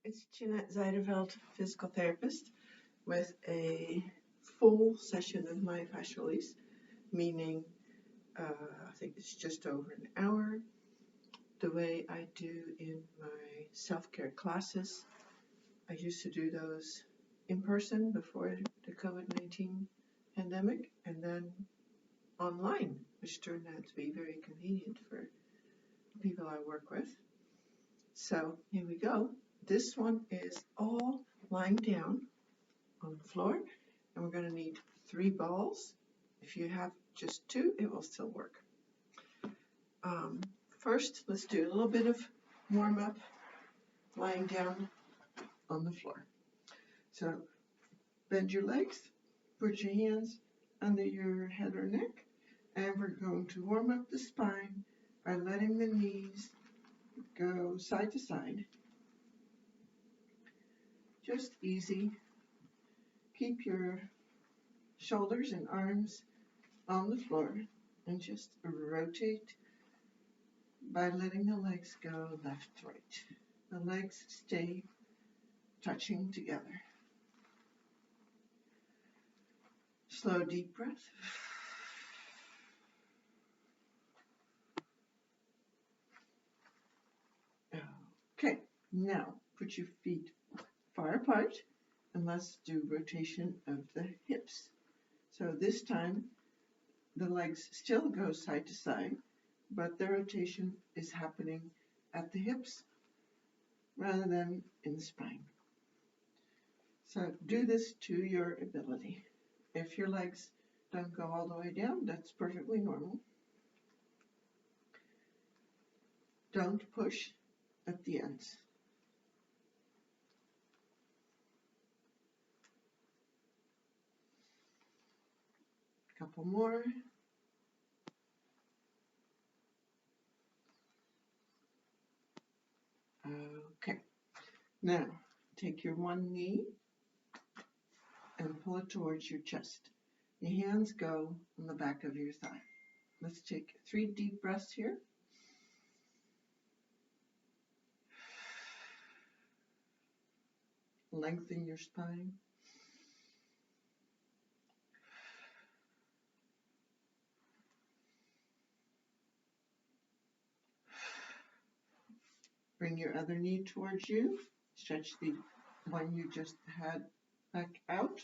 It's Jeanette Zeiderveld, physical therapist, with a full session of myofascial release, meaning I think it's just over an hour. The way I do in my self-care classes, I used to do those in person before the COVID-19 pandemic, and then online, which turned out to be very convenient for the people I work with. So here we go. This one is all lying down on the floor, and we're going to need 3 balls. If you have just 2, it will still work. First, let's do a little bit of warm-up lying down on the floor. So bend your legs, put your hands under your head or neck, and we're going to warm up the spine by letting the knees go side to side. Just easy. Keep your shoulders and arms on the floor and just rotate by letting the legs go left, right. The legs stay touching together. Slow, deep breath. Okay, now put your feet far apart and let's do rotation of the hips. So this time the legs still go side to side, but the rotation is happening at the hips rather than in the spine. So do this to your ability. If your legs don't go all the way down, that's perfectly normal. Don't push at the ends. Couple more. Okay, now take your one knee and pull it towards your chest. Your hands go on the back of your thigh. Let's take 3 deep breaths here. Lengthen your spine. Bring your other knee towards you. Stretch the one you just had back out,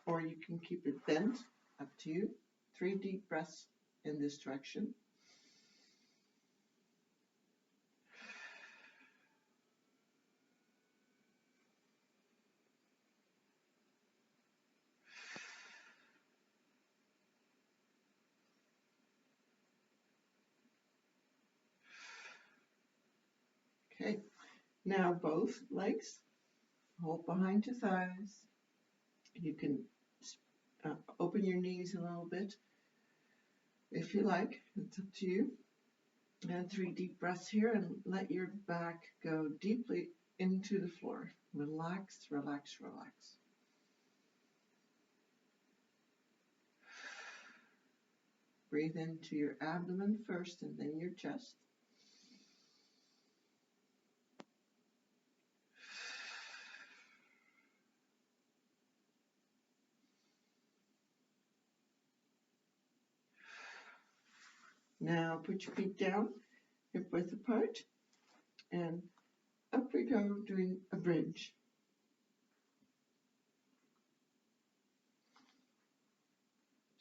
or you can keep it bent, up to you. 3 deep breaths in this direction. Okay, now both legs, hold behind your thighs. You can open your knees a little bit if you like, it's up to you. And 3 deep breaths here and let your back go deeply into the floor. Relax, relax, relax. Breathe into your abdomen first and then your chest. Now put your feet down, hip width apart, and up we go doing a bridge.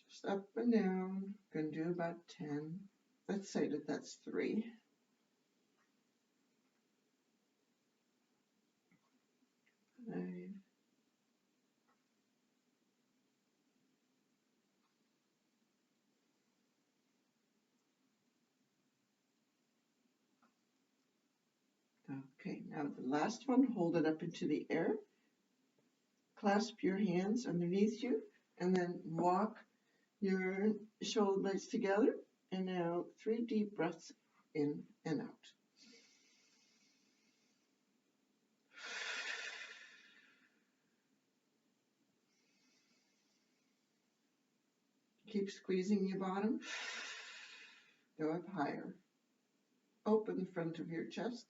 Just up and down, going to do about 10. Let's say that that's 3. 5. Okay, now the last one, hold it up into the air. Clasp your hands underneath you and then walk your shoulder blades together. And now 3 deep breaths in and out. Keep squeezing your bottom. Go up higher. Open the front of your chest.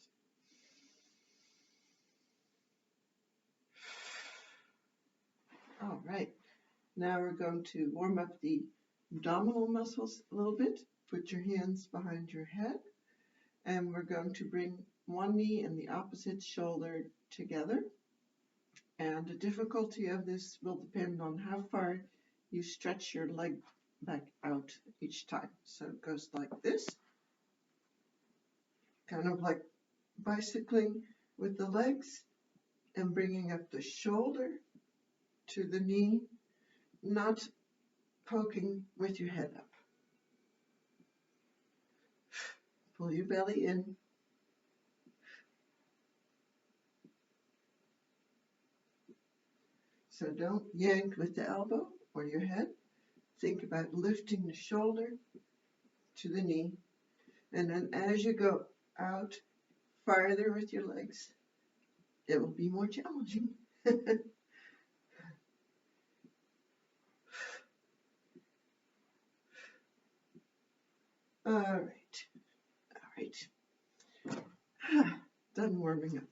All right. Now we're going to warm up the abdominal muscles a little bit. Put your hands behind your head, and we're going to bring one knee and the opposite shoulder together. And the difficulty of this will depend on how far you stretch your leg back out each time. So it goes like this, kind of like bicycling with the legs and bringing up the shoulder to the knee, not poking with your head up. Pull your belly in. So don't yank with the elbow or your head. Think about lifting the shoulder to the knee. And then as you go out farther with your legs, it will be more challenging. All right. Done warming up.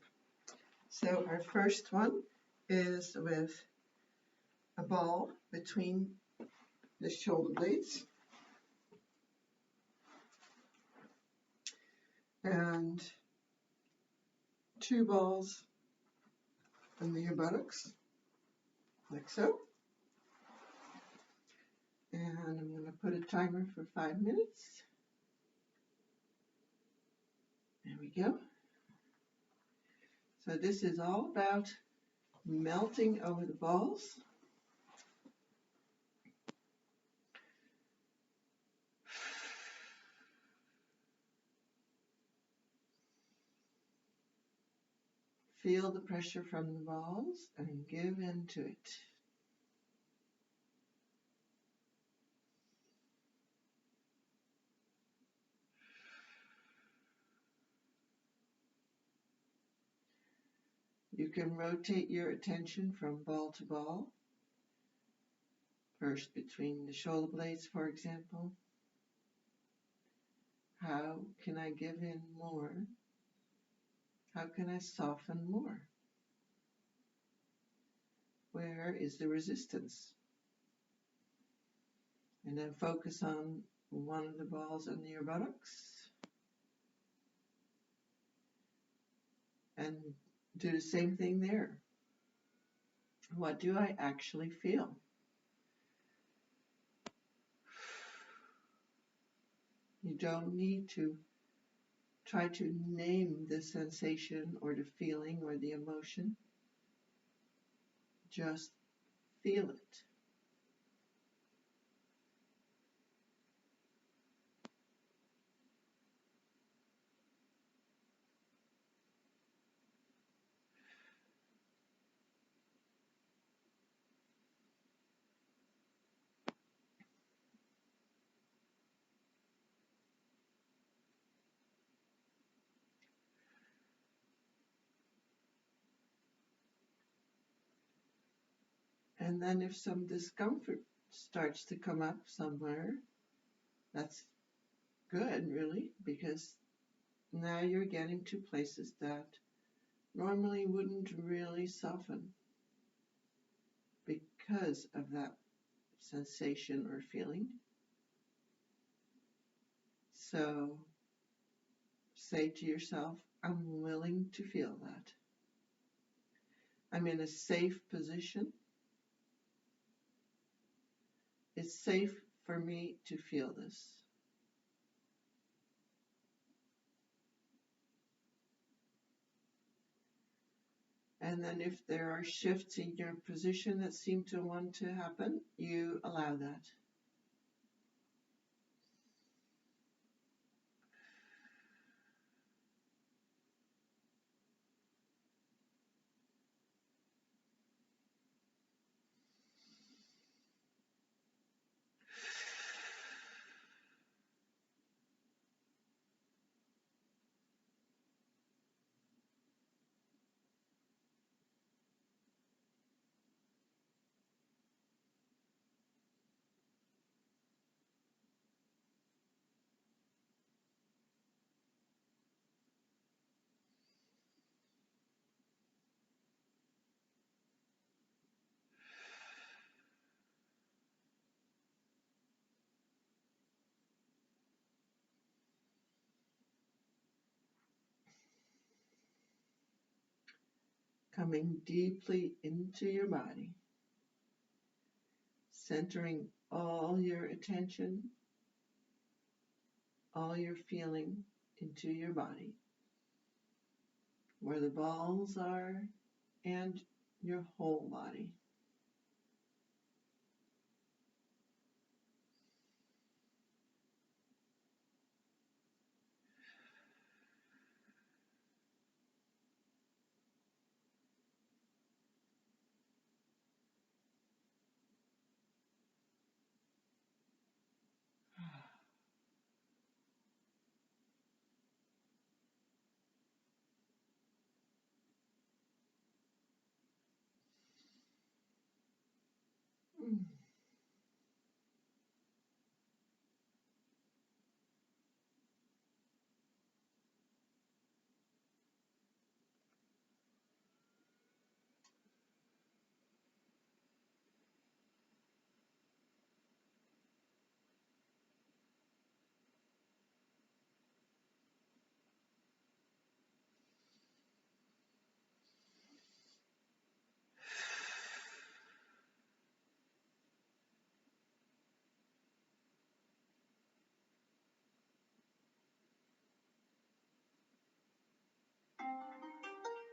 So our first one is with a ball between the shoulder blades and 2 balls under your buttocks, like so. And I'm going to put a timer for 5 minutes. There we go. So this is all about melting over the balls. Feel the pressure from the balls and give in to it. You can rotate your attention from ball to ball. First between the shoulder blades, for example. How can I give in more? How can I soften more? Where is the resistance? And then focus on one of the balls under your buttocks. And do the same thing there. What do I actually feel? You don't need to try to name the sensation or the feeling or the emotion. Just feel it. And then if some discomfort starts to come up somewhere, that's good, really, because now you're getting to places that normally wouldn't really soften because of that sensation or feeling. So say to yourself, I'm willing to feel that. I'm in a safe position. It's safe for me to feel this. And then if there are shifts in your position that seem to want to happen, you allow that. coming deeply into your body, centering all your attention, all your feeling into your body, where the balls are and your whole body.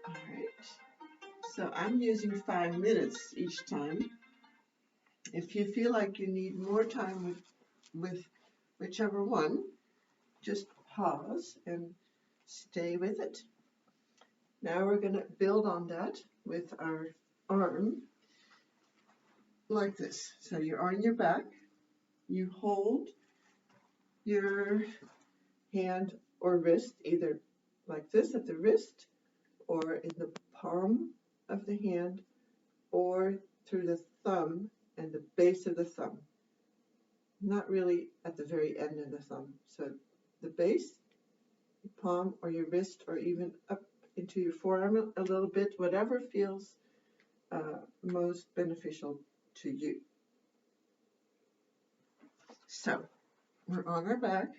All right. So I'm using 5 minutes each time. If you feel like you need more time with whichever one, just pause and stay with it. Now we're going to build on that with our arm like this. So you're on your back. You hold your hand or wrist either like this at the wrist or in the palm of the hand or through the thumb and the base of the thumb. Not really at the very end of the thumb. So the base, your palm or your wrist, or even up into your forearm a little bit, whatever feels most beneficial to you. So we're on our back.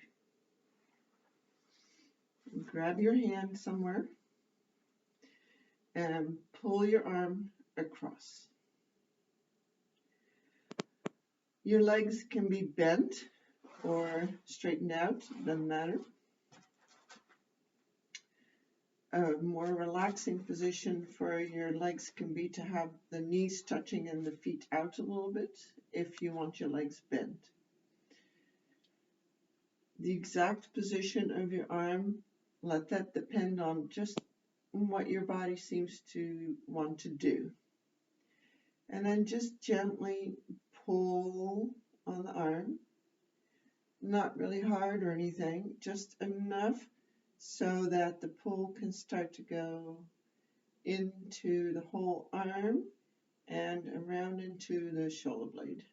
Grab your hand somewhere and pull your arm across. Your legs can be bent or straightened out, doesn't matter. A more relaxing position for your legs can be to have the knees touching and the feet out a little bit if you want your legs bent. The exact position of your arm, let that depend on just what your body seems to want to do. And then just gently pull on the arm, not really hard or anything, just enough so that the pull can start to go into the whole arm and around into the shoulder blade.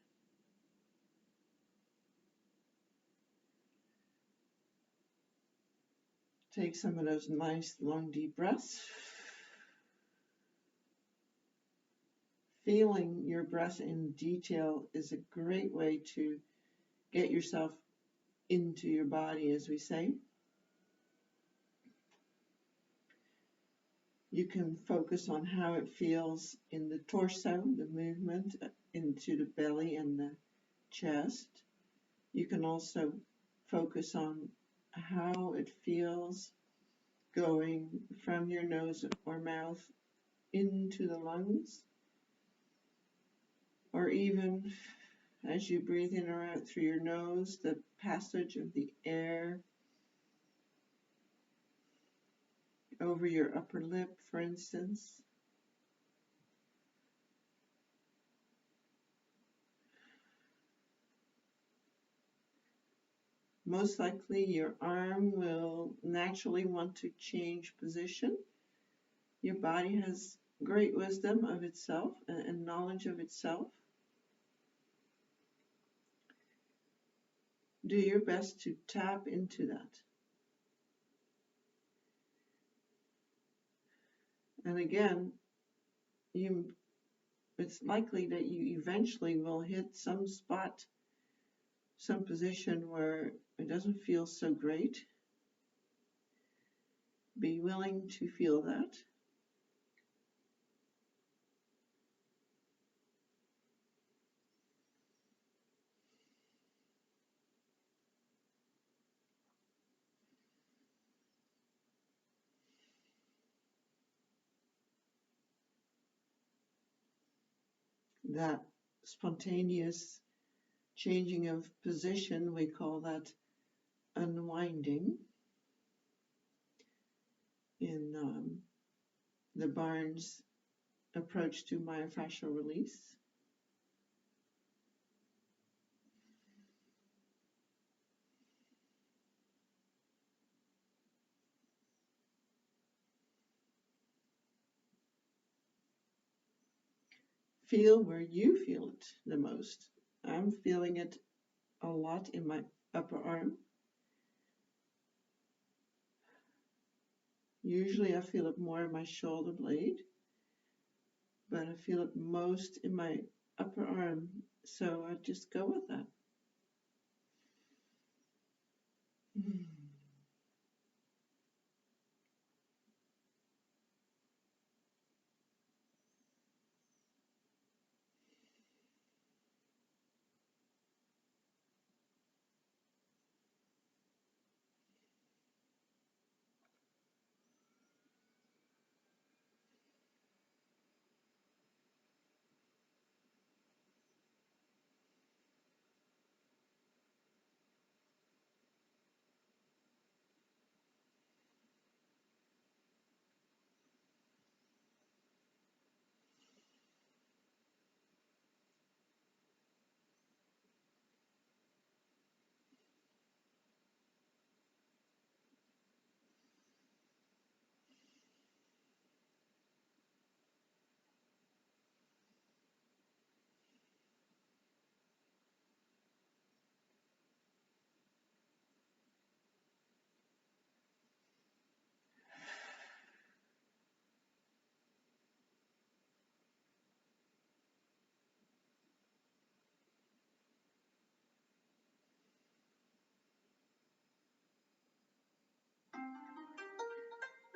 Take some of those nice long deep breaths. Feeling your breath in detail is a great way to get yourself into your body, as we say. You can focus on how it feels in the torso, the movement into the belly and the chest. You can also focus on how it feels going from your nose or mouth into the lungs, or even as you breathe in or out through your nose, the passage of the air over your upper lip, for instance. Most likely your arm will naturally want to change position. Your body has great wisdom of itself and knowledge of itself. Do your best to tap into that. And again, it's likely that you eventually will hit some spot, some position where it doesn't feel so great. Be willing to feel that. that spontaneous changing of position, we call that unwinding in the Barnes approach to myofascial release. Feel where you feel it the most. I'm feeling it a lot in my upper arm. Usually I feel it more in my shoulder blade, but I feel it most in my upper arm, so I just go with that.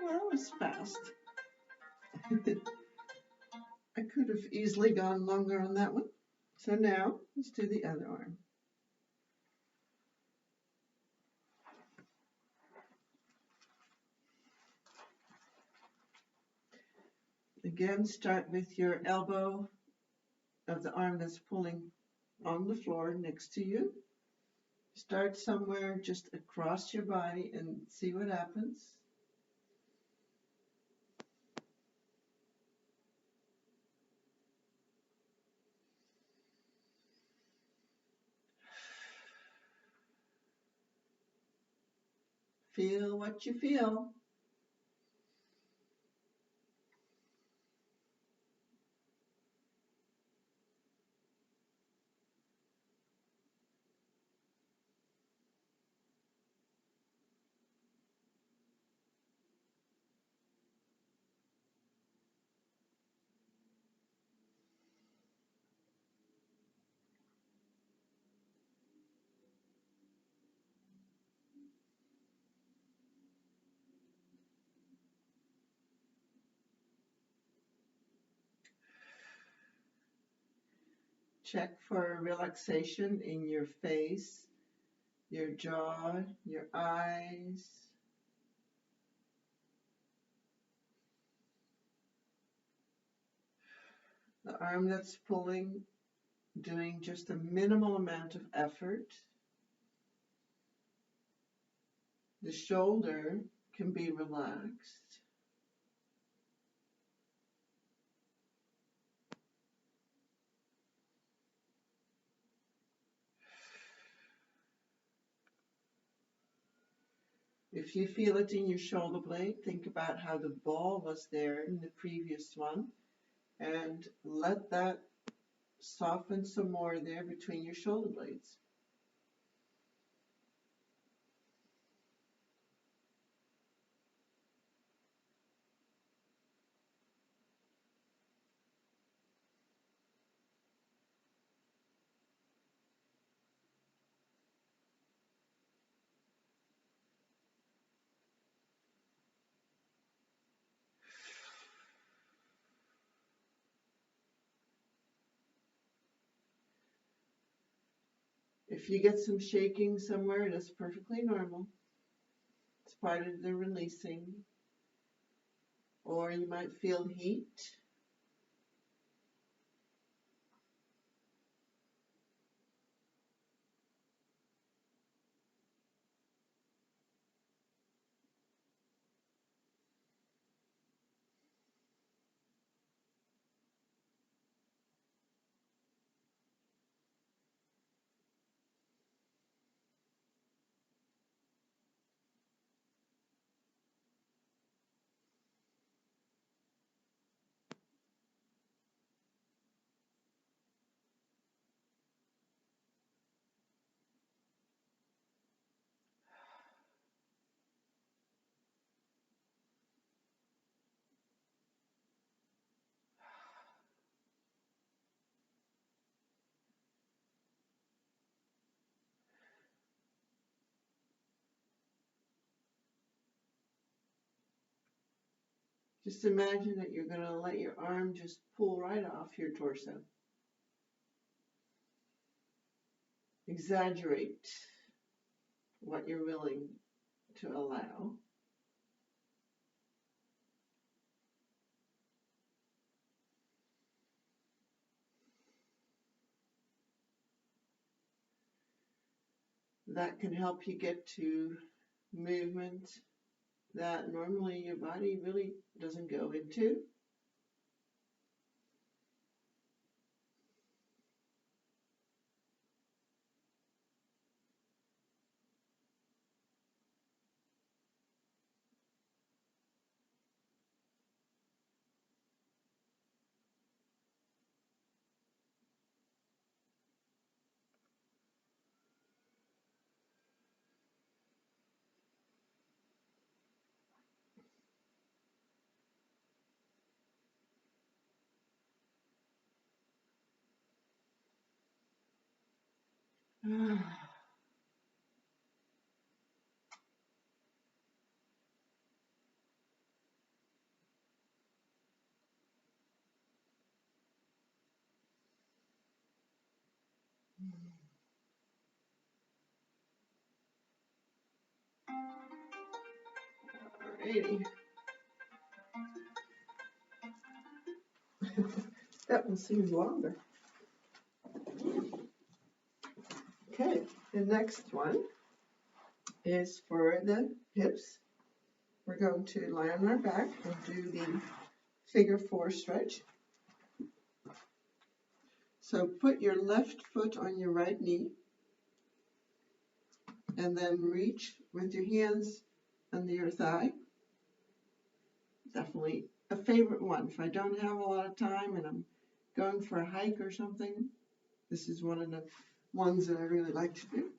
Well, that was fast. I could have easily gone longer on that one. So now, let's do the other arm. Again, start with your elbow of the arm that's pulling on the floor next to you. Start somewhere just across your body and see what happens. Feel what you feel. Check for relaxation in your face, your jaw, your eyes. The arm that's pulling, doing just a minimal amount of effort. The shoulder can be relaxed. If you feel it in your shoulder blade, think about how the ball was there in the previous one and let that soften some more there between your shoulder blades. If you get some shaking somewhere, that's perfectly normal. It's part of the releasing. Or you might feel heat. Just imagine that you're going to let your arm just pull right off your torso. Exaggerate what you're willing to allow. That can help you get to movement that normally your body really doesn't go into. Alrighty. That one seems longer. Okay, the next one is for the hips. We're going to lie on our back and do the figure 4 stretch. So put your left foot on your right knee and then reach with your hands under your thigh. Definitely a favorite one. If I don't have a lot of time and I'm going for a hike or something, this is one of the ones that I really like to do.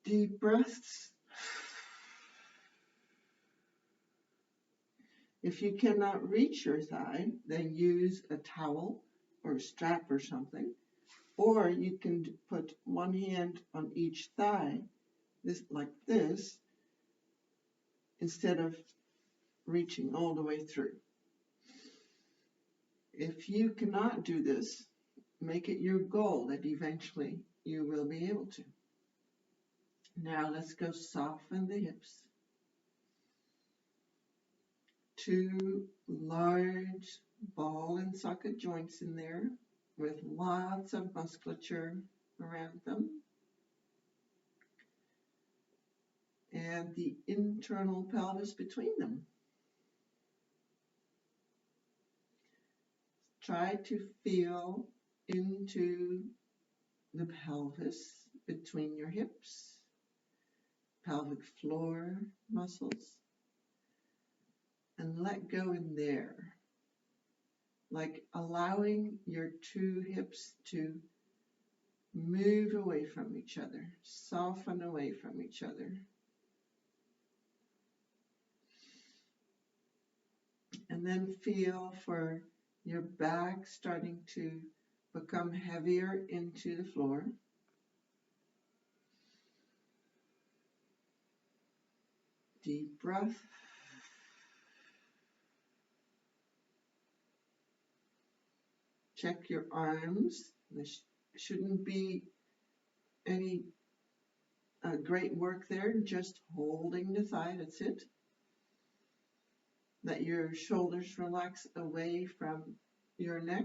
Deep breaths. If you cannot reach your thigh, then use a towel or a strap or something. Or you can put one hand on each thigh, like this, instead of reaching all the way through. If you cannot do this, make it your goal that eventually you will be able to. Now let's go soften the hips. 2 large ball and socket joints in there with lots of musculature around them. And the internal pelvis between them. Try to feel into the pelvis between your hips, pelvic floor muscles, and let go in there, like allowing your 2 hips to move away from each other, soften away from each other. And then feel for your back starting to become heavier into the floor. Deep breath. Check your arms. There shouldn't be any great work there, just holding the thigh, that's it. Let your shoulders relax away from your neck.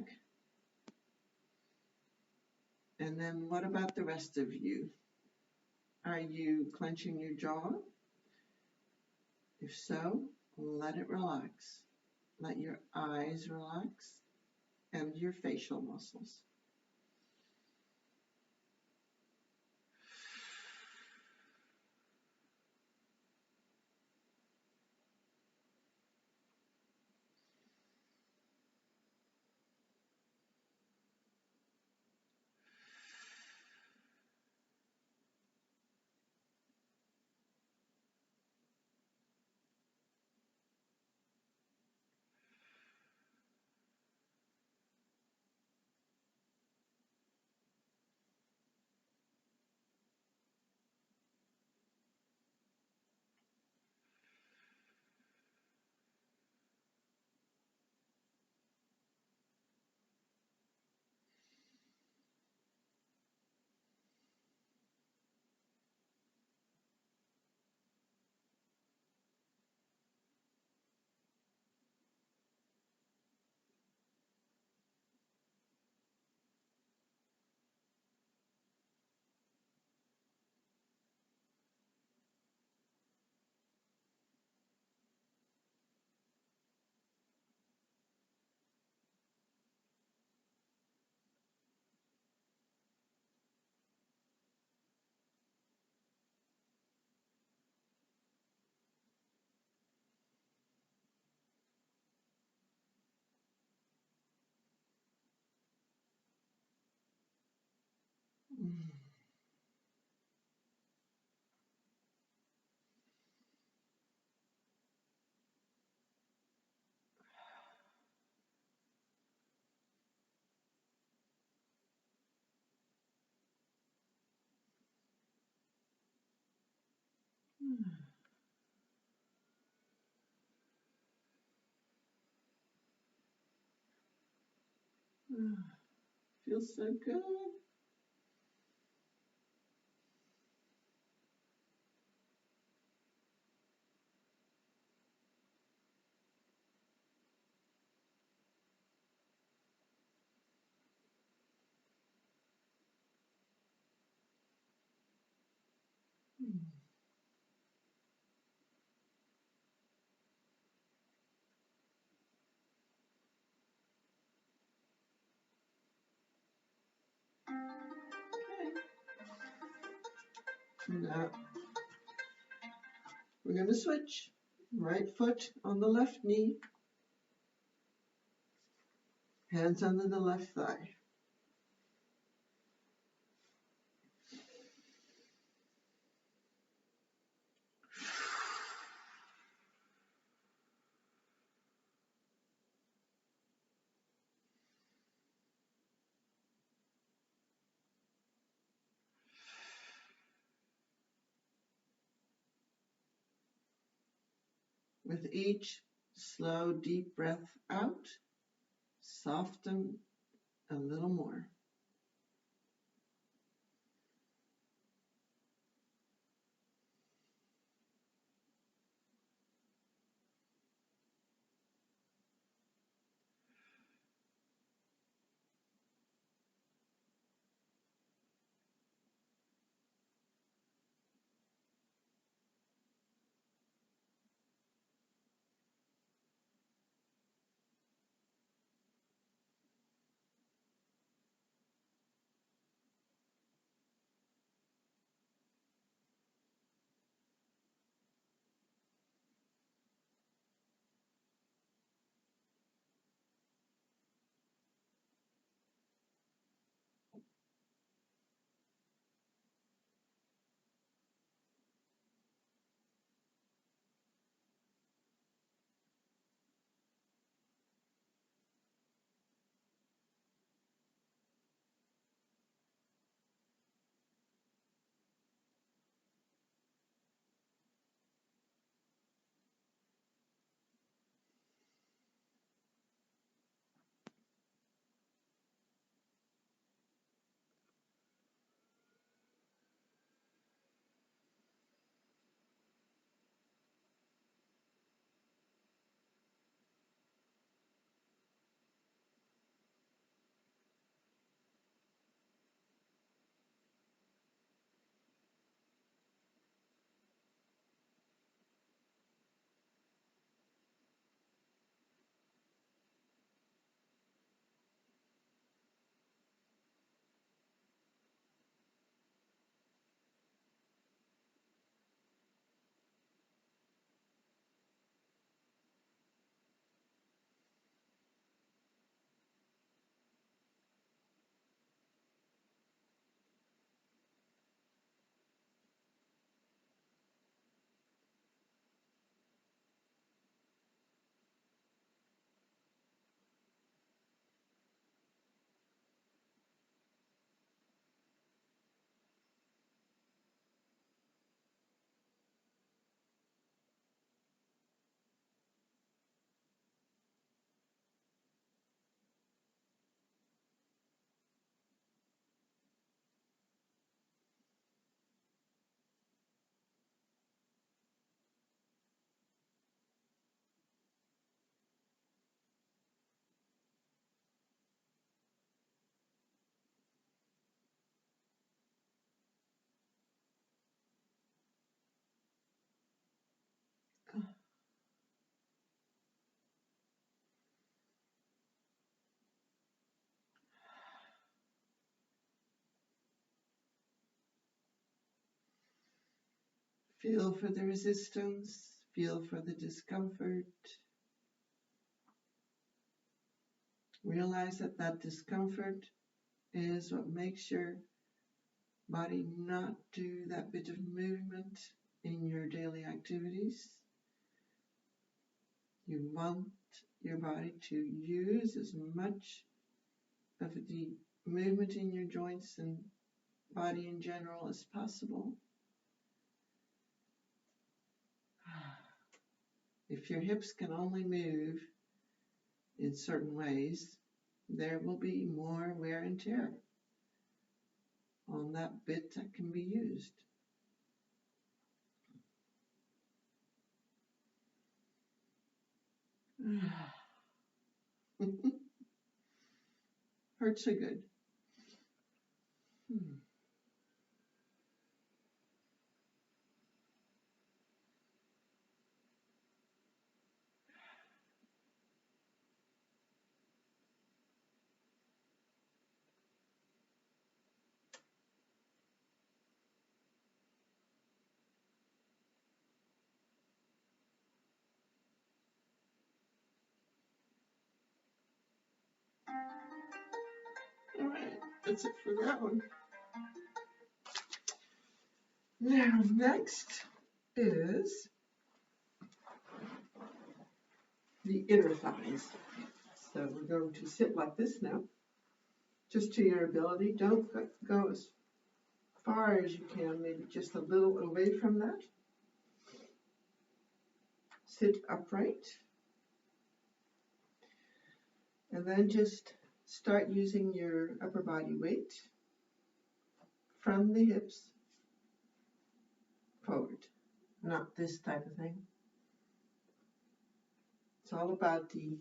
And then what about the rest of you? Are you clenching your jaw? If so, let it relax. Let your eyes relax and your facial muscles. Feels so good. Now we're going to switch. Right foot on the left knee, hands under the left thigh. With each slow, deep breath out, soften a little more. Feel for the resistance, feel for the discomfort. Realize that that discomfort is what makes your body not do that bit of movement in your daily activities. You want your body to use as much of the movement in your joints and body in general as possible. If your hips can only move in certain ways, there will be more wear and tear on that bit that can be used. Hurts so good. All right, that's it for that one. Now, next is the inner thighs. So we're going to sit like this now, just to your ability. Don't go as far as you can, maybe just a little away from that. Sit upright. And then just start using your upper body weight from the hips forward. Not this type of thing. It's all about the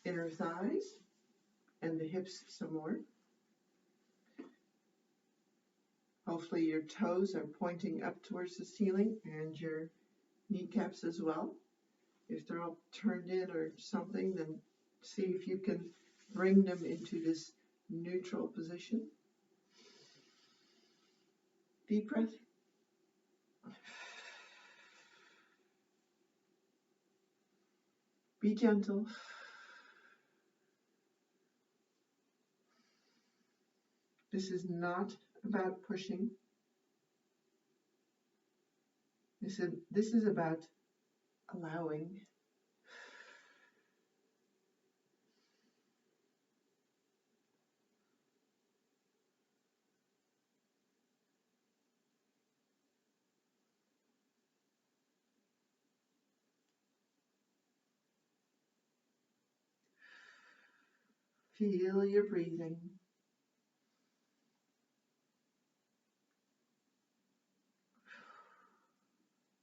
inner thighs and the hips some more. Hopefully your toes are pointing up towards the ceiling and your kneecaps as well. If they're all turned in or something, then see if you can bring them into this neutral position. Deep breath. Be gentle. This is not about pushing. This is about allowing. Feel your breathing.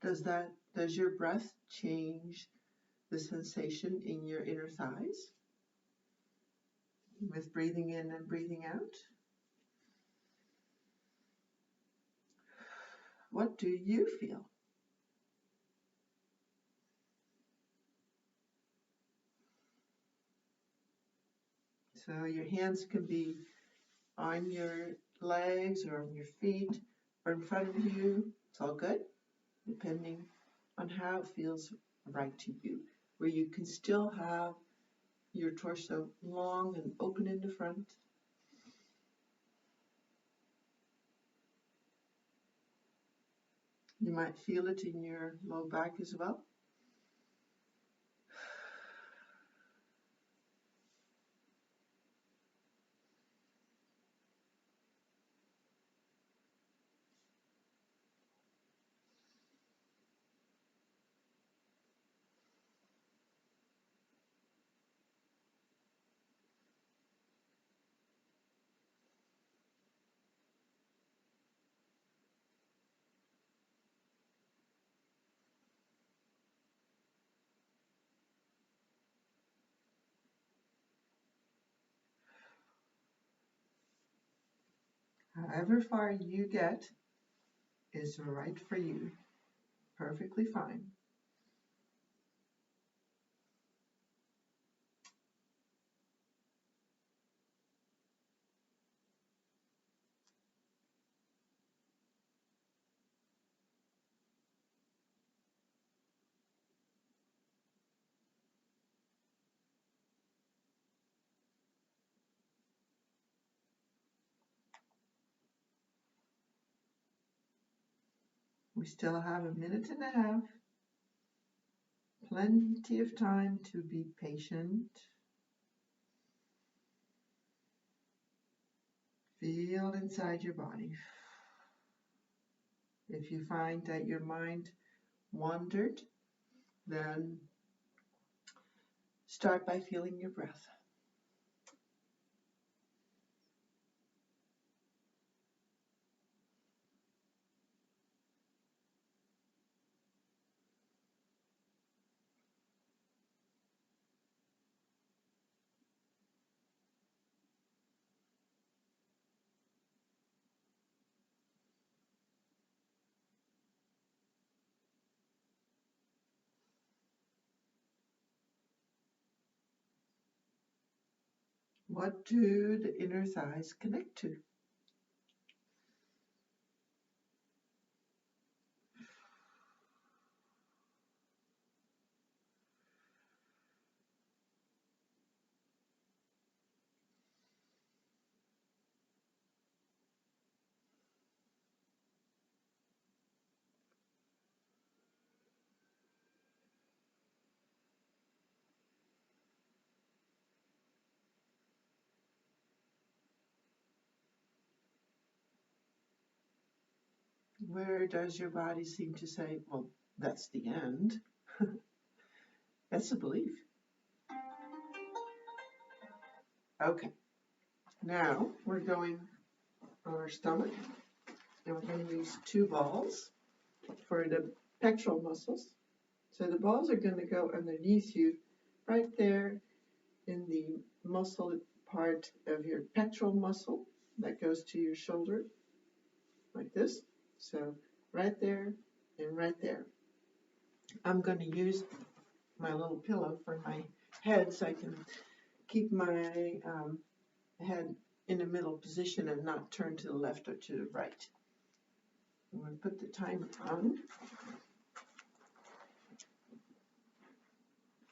Does your breath change the sensation in your inner thighs with breathing in and breathing out? What do you feel? So your hands can be on your legs or on your feet or in front of you. It's all good, depending on how it feels right to you, where you can still have your torso long and open in the front. You might feel it in your low back as well. However far you get is right for you. Perfectly fine. We still have a minute and a half. Plenty of time to be patient. Feel inside your body. If you find that your mind wandered, then start by feeling your breath. What do the inner thighs connect to? Where does your body seem to say, well, that's the end? That's a belief. Okay, now we're going on our stomach, and we're going to use 2 balls for the pectoral muscles. So the balls are going to go underneath you, right there in the muscle part of your pectoral muscle that goes to your shoulder, like this. So right there and right there. I'm going to use my little pillow for my head so I can keep my head in the middle position and not turn to the left or to the right. I'm going to put the timer on.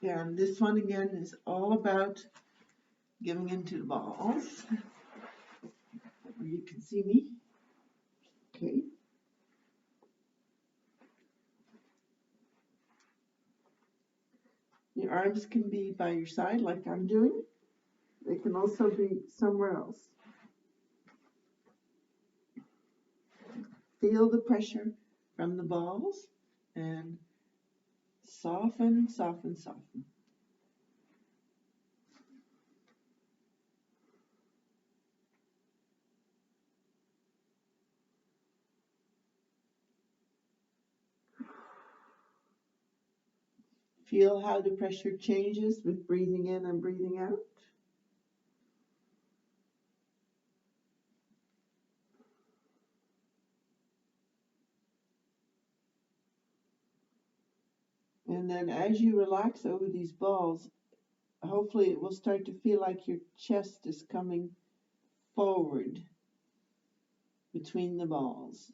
And this one again is all about giving into the balls. You can see me. Okay. Your arms can be by your side like I'm doing. They can also be somewhere else. Feel the pressure from the balls and soften, soften, soften. Feel how the pressure changes with breathing in and breathing out. And then as you relax over these balls, hopefully it will start to feel like your chest is coming forward between the balls.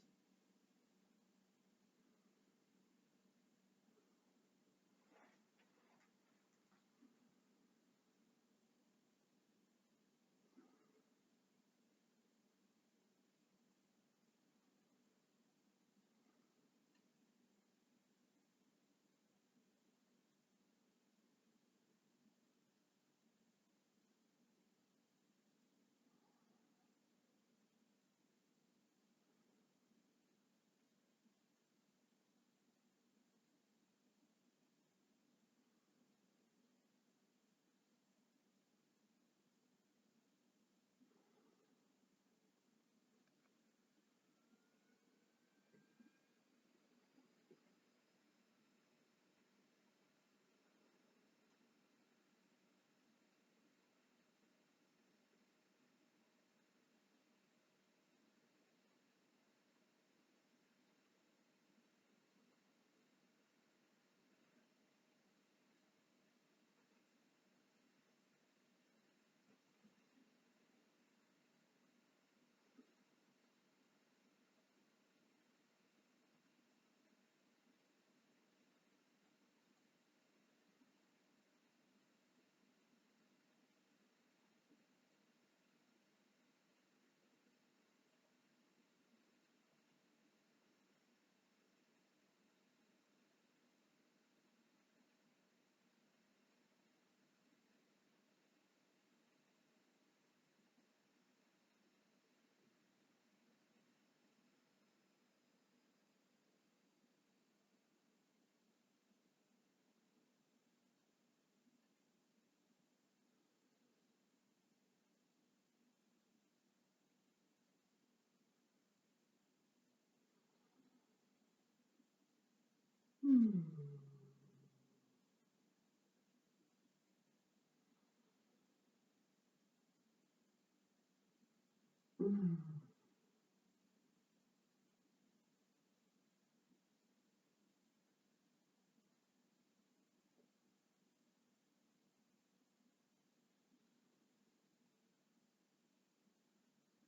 Mm.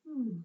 Mm.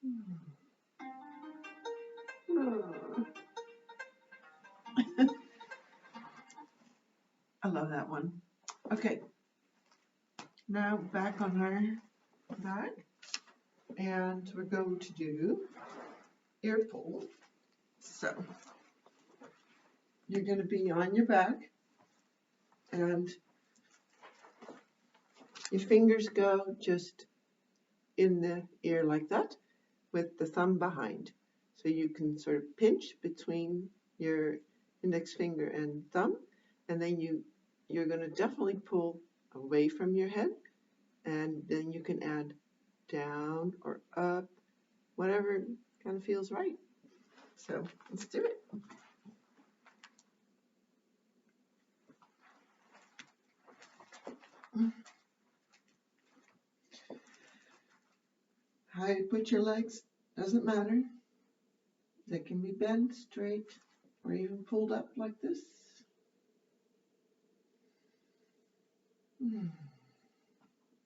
Mm. I love that one. Okay, now back on our back, and we're going to do ear pull. So you're going to be on your back, and your fingers go just in the ear like that, with the thumb behind. So you can sort of pinch between your index finger and thumb, and then you're going to definitely pull away from your head, and then you can add down or up, whatever kind of feels right. So let's do it. How you put your legs doesn't matter. They can be bent, straight, or even pulled up like this.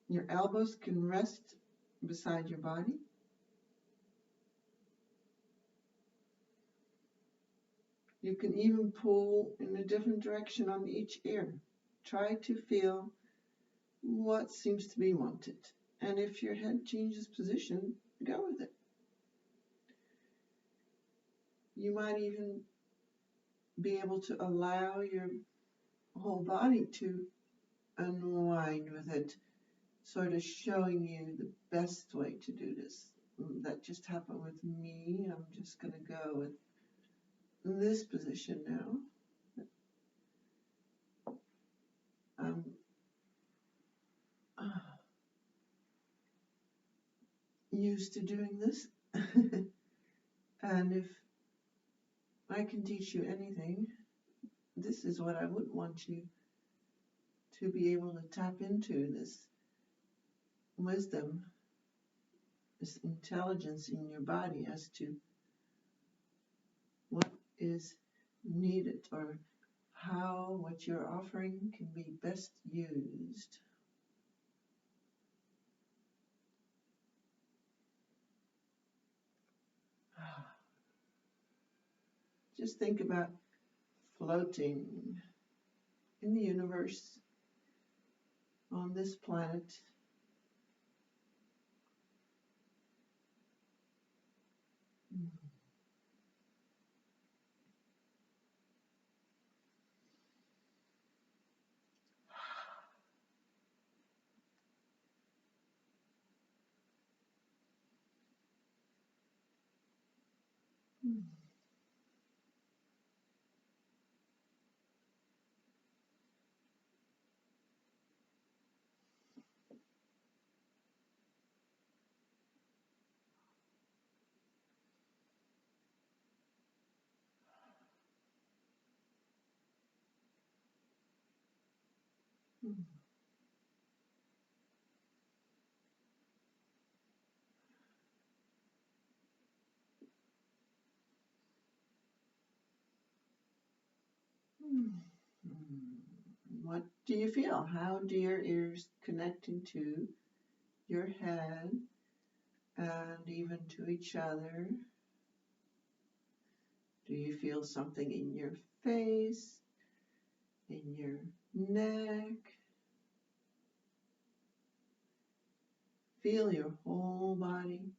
Your elbows can rest beside your body. You can even pull in a different direction on each ear. Try to feel what seems to be wanted. And if your head changes position, go with it. You might even be able to allow your whole body to unwind with it, sort of showing you the best way to do this. That just happened with me. I'm just going to go with this position now. I'm used to doing this. And if I can teach you anything, this is what I would want you to be able to tap into, this wisdom, this intelligence in your body as to what is needed, or how what you're offering can be best used. Just think about floating in the universe, on this planet. What do you feel? How do your ears connect into your head and even to each other? Do you feel something in your face, in your neck? Feel your whole body.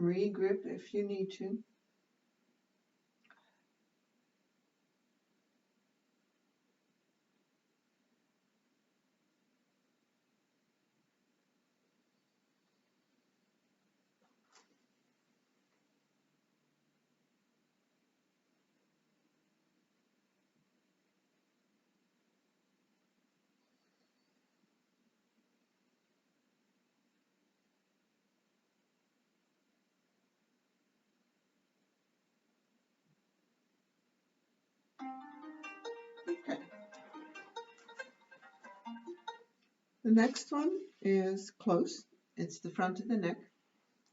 Regrip if you need to. Okay. The next one is close. It's the front of the neck.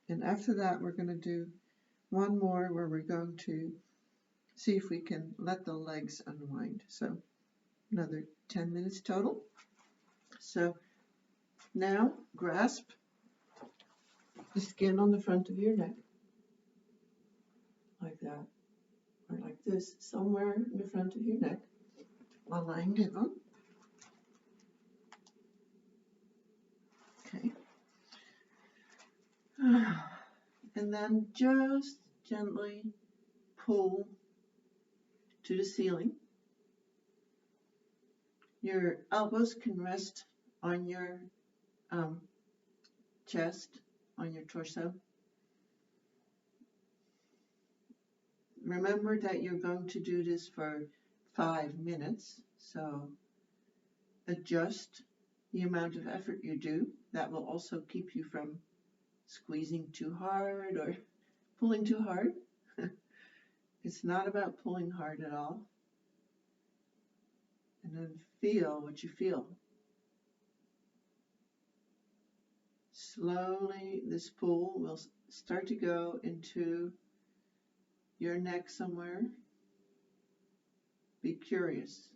And after that, we're going to do one more where we're going to see if we can let the legs unwind. So another 10 minutes total. So now grasp the skin on the front of your neck, like that, or like this, somewhere in the front of your neck, while lying down. Okay. And then just gently pull to the ceiling. Your elbows can rest on your chest, on your torso. Remember that you're going to do this for 5 minutes, so adjust the amount of effort you do. That will also keep you from squeezing too hard or pulling too hard. It's not about pulling hard at all. And then feel what you feel. Slowly, this pull will start to go into your neck somewhere. Be curious.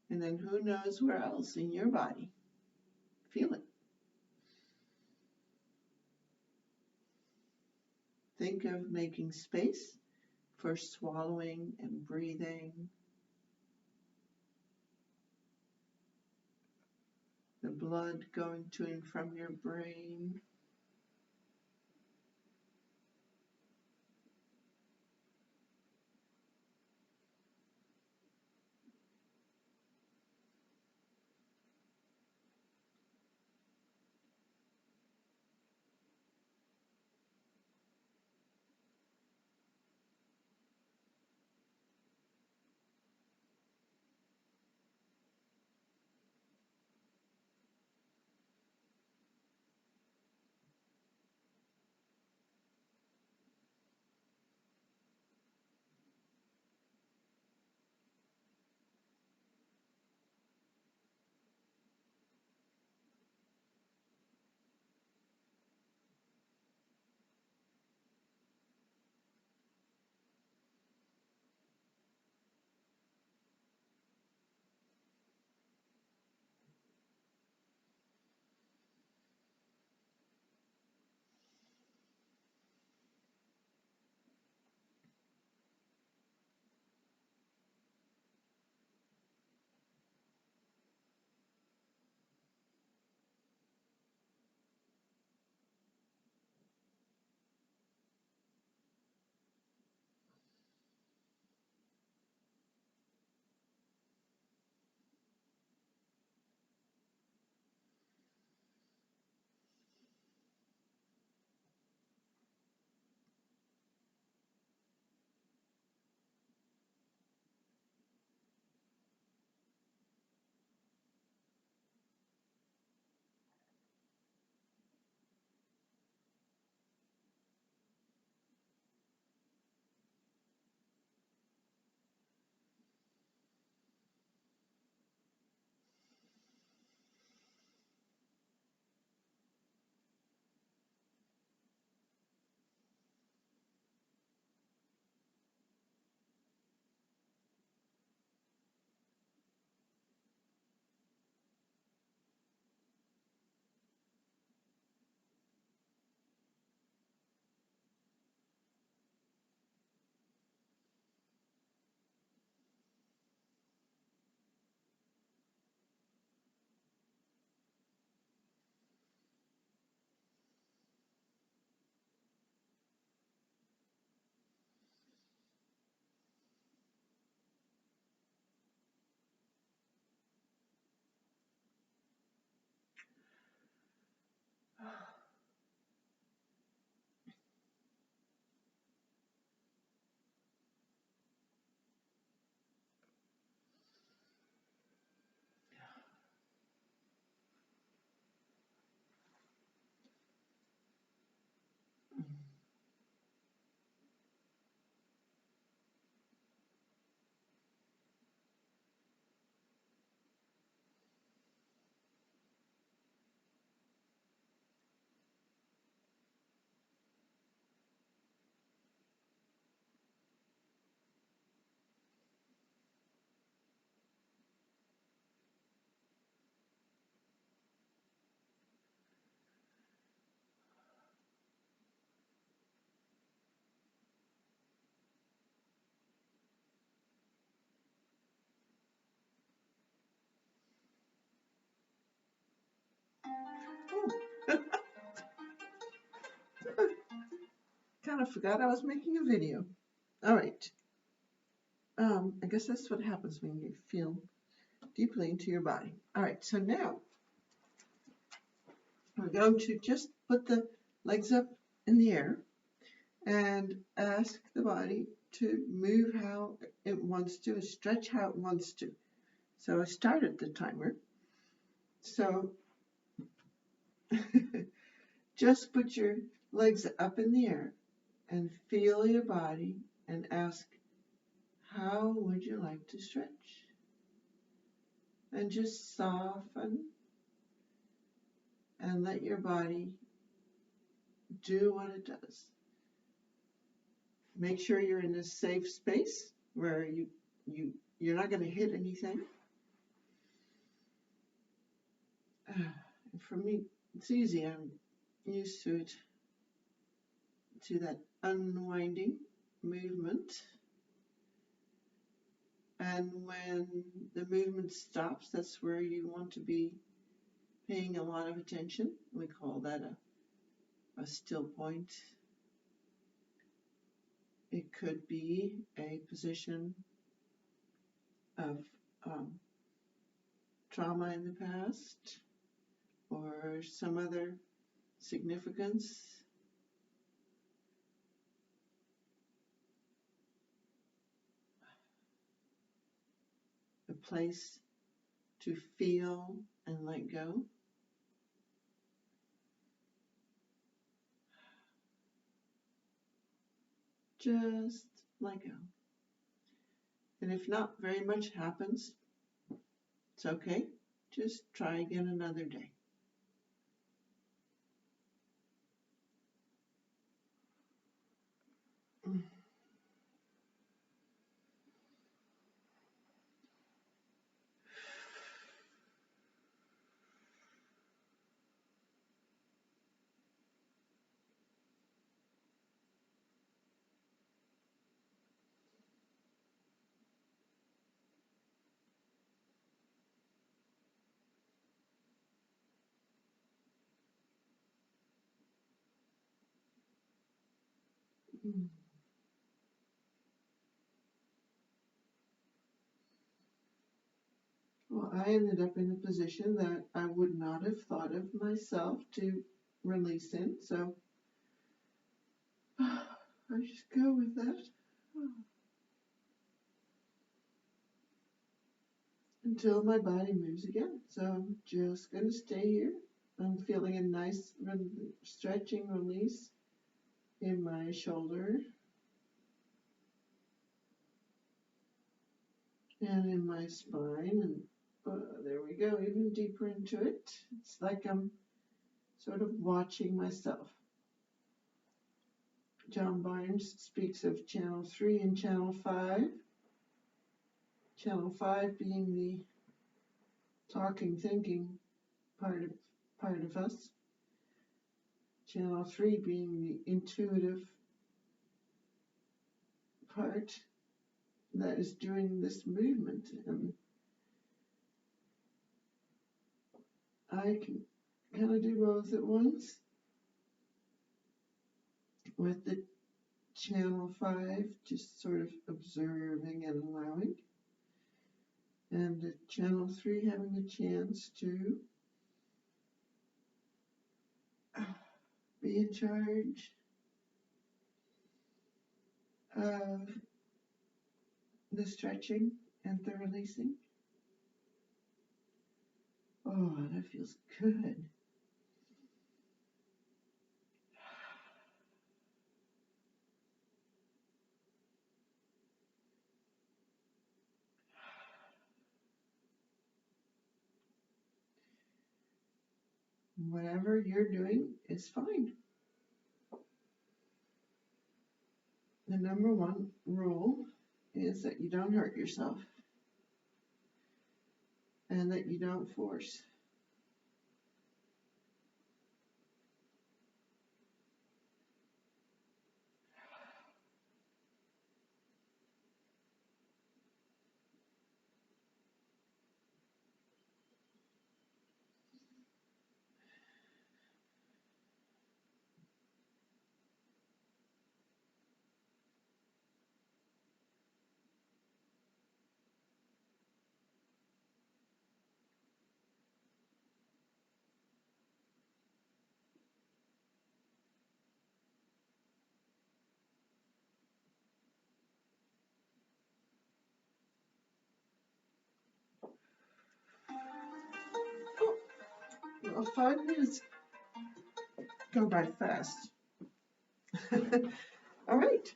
And then who knows where else in your body. Feel it. Think of making space for swallowing and breathing. The blood going to and from your brain. kind of forgot I was making a video. All right. I guess that's what happens when you feel deeply into your body. All right, so now we're going to just put the legs up in the air and ask the body to move how it wants to, and stretch how it wants to. So I started the timer. So just put your legs up in the air and feel your body and ask, how would you like to stretch? And just soften and let your body do what it does. Make sure you're in a safe space where you're not going to hit anything. For me, it's easy. I'm used to it, to that unwinding movement. And when the movement stops, that's where you want to be paying a lot of attention. We call that a still point. It could be a position of trauma in the past or some other significance. A place to feel and let go. Just let go. And if not very much happens, it's okay. Just try again another day. Well, I ended up in a position that I would not have thought of myself to release in, so I just go with that until my body moves again. So I'm just going to stay here. I'm feeling a nice stretching release in my shoulder and in my spine, and there we go, even deeper into it. It's like I'm sort of watching myself. John Barnes speaks of channel 3 and channel 5. Channel 5 being the talking, thinking part of us. Channel 3 being the intuitive part that is doing this movement. And I can kind of do both at once. With the channel 5 just sort of observing and allowing. And the channel 3 having the chance to be in charge of the stretching and the releasing. Oh, that feels good. Whatever you're doing is fine. The number one rule is that you don't hurt yourself and that you don't force. Well, 5 minutes go by fast. All right.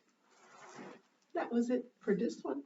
That was it for this one.